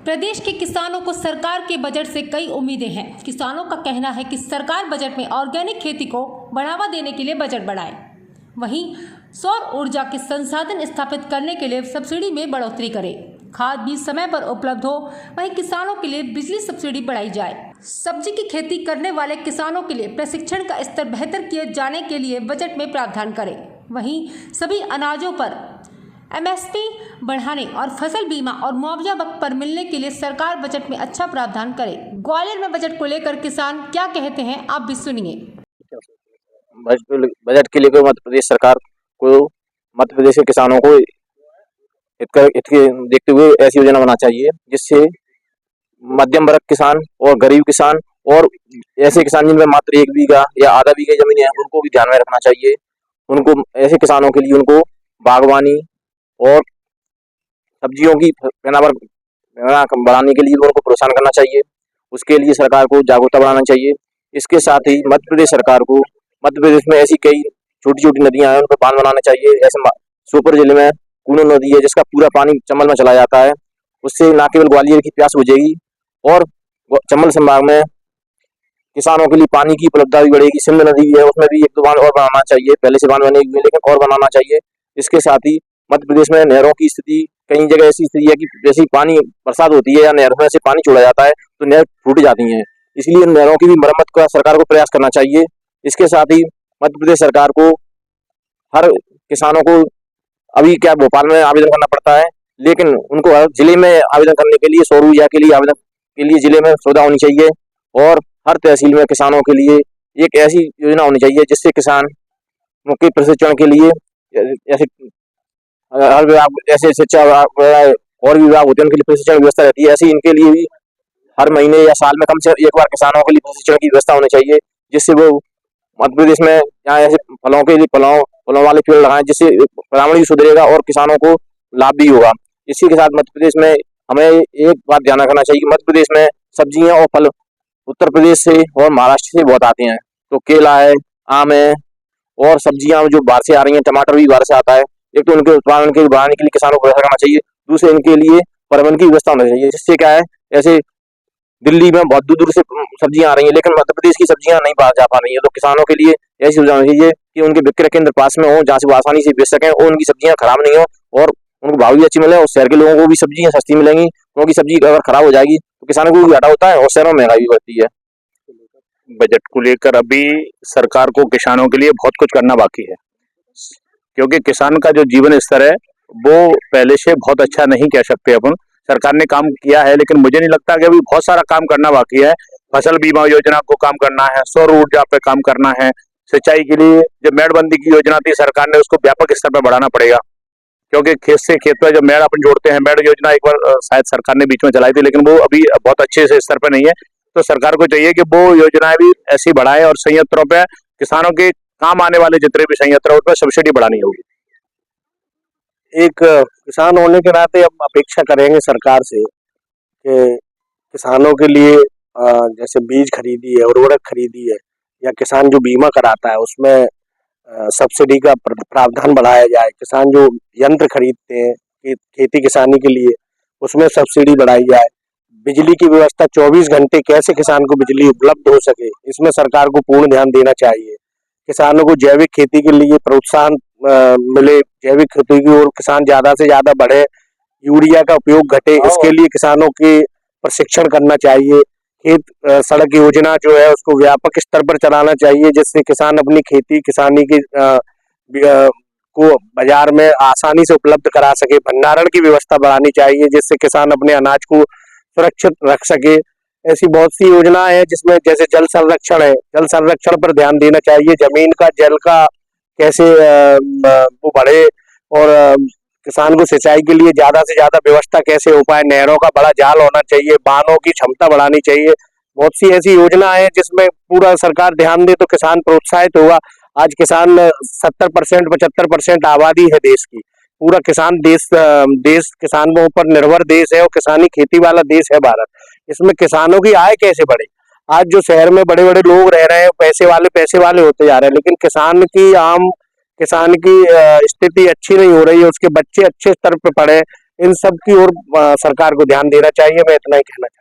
प्रदेश के किसानों को सरकार के बजट से कई उम्मीदें हैं। किसानों का कहना है कि सरकार बजट में ऑर्गेनिक खेती को बढ़ावा देने के लिए बजट बढ़ाए, वहीं सौर ऊर्जा के संसाधन स्थापित करने के लिए सब्सिडी में बढ़ोतरी करे, खाद बीज समय पर उपलब्ध हो, वहीं किसानों के लिए बिजली सब्सिडी बढ़ाई जाए। सब्जी की खेती करने वाले किसानों के लिए प्रशिक्षण का स्तर बेहतर किए जाने के लिए बजट में प्रावधान करें। वहीं सभी अनाजों पर MSP बढ़ाने और फसल बीमा और मुआवजा वक्त पर मिलने के लिए सरकार बजट में अच्छा प्रावधान करे। ग्वालियर में बजट को लेकर किसान क्या कहते हैं, आप भी सुनिए। बजट के लेकर मध्य प्रदेश सरकार को मध्य प्रदेश के किसानों को इसके देखते हुए ऐसी योजना बनाना चाहिए जिससे मध्यम वर्ग किसान और गरीब किसान और ऐसे किसान जिनमें मात्र 1 बीघा या आधा बीघा जमीन है उनको भी ध्यान में रखना चाहिए। उनको ऐसे किसानों के लिए उनको बागवानी और सब्जियों की पैदावार बढ़ाने के लिए उनको प्रोत्साहन करना चाहिए। उसके लिए सरकार को जागरूकता बढ़ाना चाहिए। इसके साथ ही मध्य प्रदेश सरकार को मध्य प्रदेश में ऐसी कई छोटी छोटी नदियां हैं उन पर बांध बनाना चाहिए। ऐसे श्योपुर जिले में कूनो नदी है जिसका पूरा पानी चंबल में चला जाता है। उससे न केवल ग्वालियर की प्यास बुझेगी और चंबल संभाग में किसानों के लिए पानी की उपलब्धता भी बढ़ेगी। सिंध नदी भी है, उसमें भी 1-2 बांध और बनाना चाहिए। पहले से बांध बने हुए लेकिन और बनाना चाहिए। इसके साथ ही मध्य प्रदेश में नहरों की स्थिति कई जगह ऐसी स्थिति है कि जैसी पानी बरसात होती है या नहरों में से पानी छोड़ा जाता है तो नहर फूट जाती हैं। इसलिए नहरों की भी मरम्मत का सरकार को प्रयास करना चाहिए। इसके साथ ही मध्य प्रदेश सरकार को हर किसानों को अभी क्या भोपाल में आवेदन करना पड़ता है, लेकिन उनको हर जिले में आवेदन करने के लिए सौर ऊर्जा के लिए आवेदन के लिए जिले में सुविधा होनी चाहिए और हर तहसील में किसानों के लिए एक ऐसी योजना होनी चाहिए जिससे किसान के प्रशिक्षण के लिए ऐसे हर विभाग ऐसे शिक्षा और भी विभाग होते हैं उनके लिए प्रशिक्षण की व्यवस्था रहती है। ऐसे इनके लिए भी हर महीने या साल में कम से एक बार किसानों के लिए प्रशिक्षण की व्यवस्था होनी चाहिए जिससे वो मध्य प्रदेश में यहाँ ऐसे फलों के लिए फलों वाले पेड़ लगाएं जिससे पर्यावरण भी सुधरेगा और किसानों को लाभ भी होगा। इसी के साथ मध्य प्रदेश में हमें एक बात ध्यान रखना चाहिए कि मध्य प्रदेश में सब्जियां और फल उत्तर प्रदेश से और महाराष्ट्र से बहुत आते हैं। तो केला है, आम है और सब्जियां जो बाहर से आ रही हैं, टमाटर भी बाहर से आता है। एक तो उनके उत्पादन के बढ़ाने के लिए किसानों को व्यवस्था करना चाहिए, दूसरे इनके लिए परिवहन की व्यवस्था होनी चाहिए जिससे क्या है ऐसे दिल्ली में बहुत दूर दूर से सब्जियां आ रही हैं लेकिन मध्य प्रदेश की सब्जियां नहीं बाहर जा पा रही है। तो किसानों के लिए ऐसी सुविधा होनी चाहिए कि उनके विक्रय केंद्र पास में हो जहाँ से वो आसानी से बेच सकें और उनकी सब्जियां खराब नहीं हो और उनको भाव भी अच्छी मिले और शहर के लोगों को भी सब्जियां सस्ती मिलेंगी, क्योंकि सब्जी अगर खराब हो जाएगी तो किसानों को भी घाटा होता है और शहरों में महंगाई भी बढ़ती है। बजट को लेकर अभी सरकार को किसानों के लिए बहुत कुछ करना बाकी है, क्योंकि किसान का जो जीवन स्तर है वो पहले से बहुत अच्छा नहीं कह सकते अपन। सरकार ने काम किया है लेकिन मुझे नहीं लगता कि अभी बहुत सारा काम करना बाकी है। फसल बीमा योजना को काम करना है, सौर ऊर्जा पे काम करना है, सिंचाई के लिए जो मेड़बंदी की योजना थी सरकार ने उसको व्यापक स्तर पर बढ़ाना पड़ेगा, क्योंकि खेत से खेत पर जो मेड़ अपन जोड़ते हैं, मेड़ योजना एक बार शायद सरकार ने बीच में चलाई थी लेकिन वो अभी बहुत अच्छे से स्तर पर नहीं है। तो सरकार को चाहिए कि वो योजनाएं भी ऐसी बढ़ाए और संयंत्रों पे किसानों के काम आने वाले जितने भी संयंत्र उस पर सब्सिडी बढ़ानी होगी। एक किसान होने के नाते हम अपेक्षा करेंगे सरकार से कि किसानों के लिए जैसे बीज खरीदी है, उर्वरक खरीदी है या किसान जो बीमा कराता है उसमें सब्सिडी का प्रावधान बढ़ाया जाए। किसान जो यंत्र खरीदते हैं खेती किसानी के लिए उसमें सब्सिडी बढ़ाई जाए। बिजली की व्यवस्था 24 घंटे कैसे किसान को बिजली उपलब्ध हो सके इसमें सरकार को पूर्ण ध्यान देना चाहिए। किसानों को जैविक खेती के लिए प्रोत्साहन मिले, जैविक खेती की ओर किसान ज्यादा से ज्यादा बढ़े, यूरिया का उपयोग घटे, इसके लिए किसानों के प्रशिक्षण करना चाहिए। खेत सड़क योजना जो है उसको व्यापक स्तर पर चलाना चाहिए जिससे किसान अपनी खेती किसानी की को बाजार में आसानी से उपलब्ध करा सके। भंडारण की व्यवस्था बढ़ानी चाहिए जिससे किसान अपने अनाज को सुरक्षित रख सके। ऐसी बहुत सी योजनाएं हैं जिसमें जैसे जल संरक्षण है, जल संरक्षण पर ध्यान देना चाहिए। जमीन का जल का कैसे वो बढ़े और किसान को सिंचाई के लिए ज्यादा से ज्यादा व्यवस्था कैसे हो पाए। नहरों का बड़ा जाल होना चाहिए, बांधों की क्षमता बढ़ानी चाहिए। बहुत सी ऐसी योजना है जिसमें पूरा सरकार ध्यान दे तो किसान प्रोत्साहित होगा। आज किसान 70% 75% आबादी है देश की। पूरा किसान देश किसानों पर निर्भर देश है और किसानी खेती वाला देश है भारत। इसमें किसानों की आय कैसे बढ़े। आज जो शहर में बड़े बड़े लोग रह रहे हैं पैसे वाले होते जा रहे हैं, लेकिन किसान की स्थिति अच्छी नहीं हो रही है। उसके बच्चे अच्छे स्तर पर पढ़े, इन सब की ओर सरकार को ध्यान देना चाहिए। मैं इतना ही कहना चाहता हूँ।